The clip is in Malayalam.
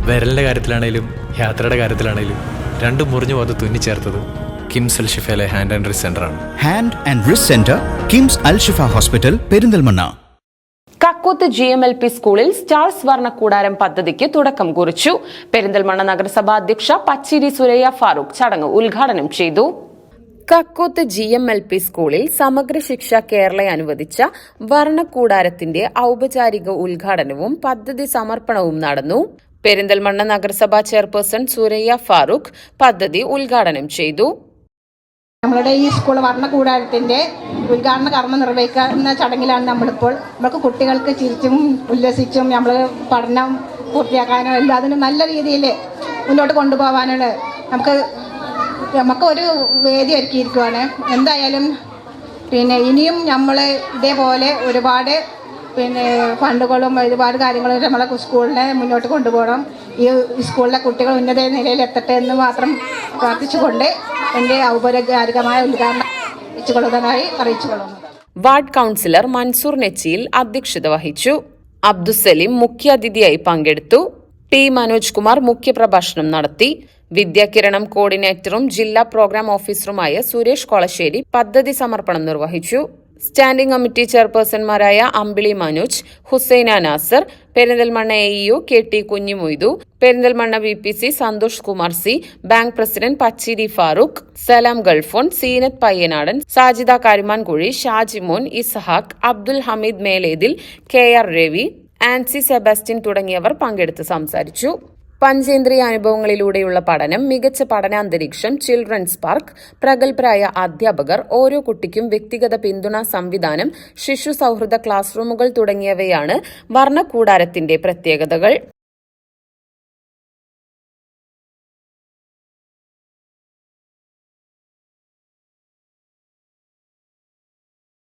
വിരലിൻ്റെ കാര്യത്തിലാണേലും യാത്രയുടെ കാര്യത്തിലാണേലും രണ്ടും മുറിഞ്ഞു പോകാതെ തുന്നിച്ചേർത്തത് കിംസ് അൽ ഷിഫയിലെ ഹാൻഡ് ആൻഡ് റിസ്റ്റ് സെൻ്ററാണ്. Hand and wrist centre, KIMS Al Shifa hospital, Perinthalmanna. Kakkoth GMLP സ്കൂളിൽ സ്റ്റാർസ് വർണ്ണക്കൂടാരം പദ്ധതിക്ക് തുടക്കം കുറിച്ചു. പെരിന്തൽമണ്ണ നഗരസഭാ അധ്യക്ഷ പച്ചിരി സുരയ്യ ഫാറൂഖ് ചടങ്ങ് ഉദ്ഘാടനം ചെയ്തു. കക്കോത്ത് GMLP സ്കൂളിൽ സമഗ്ര ശിക്ഷ കേരള അനുവദിച്ച വർണ്ണക്കൂടാരത്തിന്റെ ഔപചാരിക ഉദ്ഘാടനവും പദ്ധതി സമർപ്പണവും നടന്നു. പെരിന്തൽമണ്ണ നഗരസഭാ ചെയർപേഴ്സൺ സുരയ്യ ഫാറൂഖ് പദ്ധതി ഉദ്ഘാടനം ചെയ്തു. നമ്മളുടെ ഈ സ്കൂൾ വർണ്ണക്കൂടാരത്തിൻ്റെ ഉദ്ഘാടന കർമ്മം നിർവഹിക്കുന്ന ചടങ്ങിലാണ് നമ്മളിപ്പോൾ. നമുക്ക് കുട്ടികൾക്ക് ചിരിച്ചും ഉല്ലസിച്ചും നമ്മൾ പഠനം പൂർത്തിയാക്കാനോ എല്ലാത്തിനും നല്ല രീതിയിൽ മുന്നോട്ട് കൊണ്ടുപോകാനാണ് നമുക്കൊരു വേദി ഒരുക്കിയിരിക്കുകയാണ്. എന്തായാലും ഇനിയും നമ്മൾ ഇതേപോലെ ഒരുപാട് ഫണ്ടുകളും ഒരുപാട് കാര്യങ്ങളും നമ്മളെ സ്കൂളിനെ മുന്നോട്ട് കൊണ്ടുപോകണം. ഈ സ്കൂളിലെ കുട്ടികൾ ഉന്നത നിലയിൽ എത്തട്ടെ എന്ന് മാത്രം പ്രാർത്ഥിച്ചുകൊണ്ട് എൻ്റെ ഔപചാരികമായ ഉദ്ഘാടനം വെച്ചുകൊള്ളുന്നതായി അറിയിച്ചുകൊള്ളുന്നു. വാർഡ് കൗൺസിലർ മൻസൂർ നെച്ചിയിൽ അധ്യക്ഷത വഹിച്ചു. അബ്ദുസലീം മുഖ്യാതിഥിയായി പങ്കെടുത്തു. ടി മനോജ് കുമാർ മുഖ്യപ്രഭാഷണം നടത്തി. വിദ്യാകിരണം കോർഡിനേറ്ററും ജില്ലാ പ്രോഗ്രാം ഓഫീസറുമായ സുരേഷ് കൊളശ്ശേരി പദ്ധതി സമർപ്പണം നിർവഹിച്ചു. സ്റ്റാൻഡിംഗ് കമ്മിറ്റി ചെയർപേഴ്സൺമാരായ Ambili Manoj, Husaina Nasar, Perinthalmanna AEO KT Kunhimoythu, Perinthalmanna VPC Santhosh Kumar C, bank president Pachiri Farooq, Salam Gulfon, Seenath Payyanadan, Sajida Karimankuzhi, Shajimon, Ishaq, Abdul Hameed Melethil, KR Ravi, Ancy Sebastian തുടങ്ങിയവർ പങ്കെടുത്ത് സംസാരിച്ചു. പഞ്ചേന്ദ്രിയ അനുഭവങ്ങളിലൂടെയുള്ള പഠനം, മികച്ച പഠനാന്തരീക്ഷം, ചിൽഡ്രൻസ് പാർക്ക്, പ്രഗത്ഭരായ അധ്യാപകർ, ഓരോ കുട്ടിക്കും വ്യക്തിഗത പിന്തുണാ സംവിധാനം, ശിശു സൗഹൃദ ക്ലാസ് റൂമുകൾ തുടങ്ങിയവയാണ് വർണ്ണക്കൂടാരത്തിന്റെ പ്രത്യേകതകൾ.